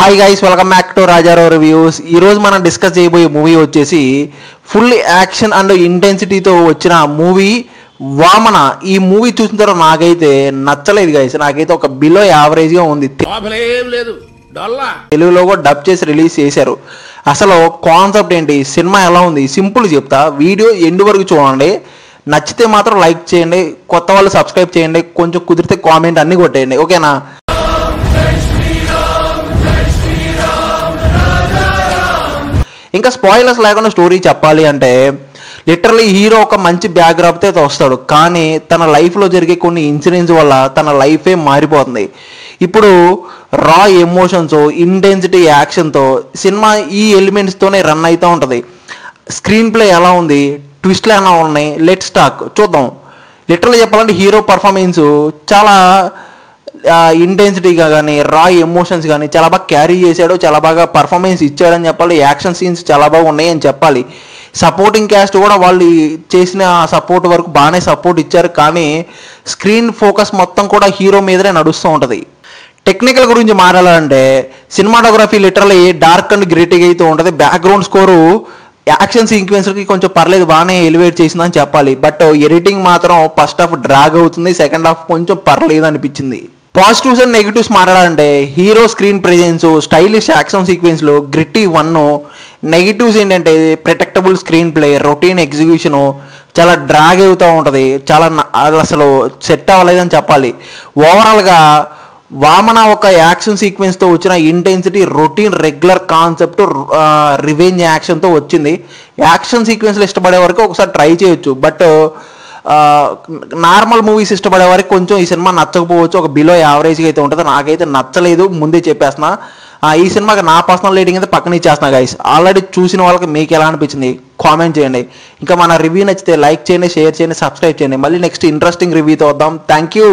Hi guys, welcome back to Rajarao reviews. ఈరోజు మనం discuss చేయబోయే మూవీ వచ్చేసి ఫుల్ యాక్షన్ అండ్ ఇంటెన్సిటీతో వచ్చిన మూవీ వామన. ఈ మూవీ చూసిన తర్వాత నాకైతే నచ్చలేదు గైస్. నాకైతే ఒక బిలో యావరేజ్గా ఉంది. తెలుగులో కూడా డబ్ చేసి రిలీజ్ చేశారు. అసలు కాన్సెప్ట్ ఏంటి, సినిమా ఎలా ఉంది, సింపుల్ చెప్తా. వీడియో ఎండ్ వరకు చూడండి. నచ్చితే మాత్రం లైక్ చేయండి, కొత్త వాళ్ళు సబ్స్క్రైబ్ చేయండి, కొంచెం కుదిరితే కామెంట్ అన్ని కొట్టేయండి, ఓకేనా? ఇంకా స్పాయిలర్స్ లేకుండా స్టోరీ చెప్పాలి అంటే, లిటరలీ హీరో ఒక మంచి బ్యాక్గ్రౌండ్తో వస్తాడు, కానీ తన లైఫ్లో జరిగే కొన్ని ఇన్సిడెంట్స్ వల్ల తన లైఫే మారిపోతుంది. ఇప్పుడు రా ఎమోషన్స్, ఇంటెన్సిటీ, యాక్షన్తో సినిమా ఈ ఎలిమెంట్స్తోనే రన్ అవుతూ ఉంటుంది. స్క్రీన్ ప్లే ఎలా ఉంది, ట్విస్ట్లు ఎలా ఉన్నాయి, లెట్స్ టాక్ చూద్దాం. లిటరల్లీ చెప్పాలంటే హీరో పర్ఫార్మెన్స్ చాలా ఇంటెన్సిటీగా కానీ రా ఎమోషన్స్ కానీ చాలా బాగా క్యారీ చేశాడు, చాలా బాగా పర్ఫార్మెన్స్ ఇచ్చాడని చెప్పాలి. యాక్షన్ సీన్స్ చాలా బాగా ఉన్నాయని చెప్పాలి. సపోర్టింగ్ క్యాస్ట్ కూడా వాళ్ళు చేసిన సపోర్ట్ వరకు బాగానే సపోర్ట్ ఇచ్చారు, కానీ స్క్రీన్ ఫోకస్ మొత్తం కూడా హీరో మీదనే నడుస్తూ ఉంటుంది. టెక్నికల్ గురించి మాట్లాడాలంటే సినిమాటోగ్రఫీ లిటరల్లీ డార్క్ అండ్ గ్రిటీగా అయితే ఉంటుంది. బ్యాక్గ్రౌండ్ స్కోరు యాక్షన్ సీక్వెన్స్కి కొంచెం పర్లేదు, బాగానే ఎలివేట్ చేసిందని చెప్పాలి. బట్ ఎడిటింగ్ మాత్రం ఫస్ట్ హాఫ్ డ్రాగ్ అవుతుంది, సెకండ్ హాఫ్ కొంచెం పర్లేదు అనిపించింది. పాజిటివ్స్ అండ్ నెగిటివ్స్ మాట్లాడాలంటే hero screen presence, stylish action సీక్వెన్స్లో గ్రిట్టి 1. నెగిటివ్స్ ఏంటంటే predictable screenplay, routine execution చాలా డ్రాగ్ అవుతూ ఉంటుంది, చాలా అసలు సెట్ అవ్వలేదని చెప్పాలి. ఓవరాల్గా వామన ఒక యాక్షన్ సీక్వెన్స్తో వచ్చిన intensity, routine regular concept, revenge యాక్షన్తో వచ్చింది. యాక్షన్ సీక్వెన్స్లు ఇష్టపడే వరకు ఒకసారి ట్రై చేయొచ్చు, బట్ నార్మల్ మూవీస్ ఇష్టపడే వారికి కొంచెం ఈ సినిమా నచ్చకపోవచ్చు, ఒక బిలో యావరేజ్గా అయితే ఉంటుంది. నాకైతే నచ్చలేదు, ముందే చెప్పేస్తున్నా. ఈ సినిమాకి నా పర్సనల్ రేటింగ్ అయితే పక్కన ఇచ్చేస్తున్నా గైస్. ఆల్రెడీ చూసిన వాళ్ళకి మీకు ఎలా అనిపించింది కామెంట్ చేయండి. ఇంకా మన రివ్యూ నచ్చితే లైక్ చేయండి, షేర్ చేయండి, సబ్స్క్రైబ్ చేయండి. మళ్ళీ నెక్స్ట్ ఇంట్రెస్టింగ్ రివ్యూతో వద్దాం. Thank you.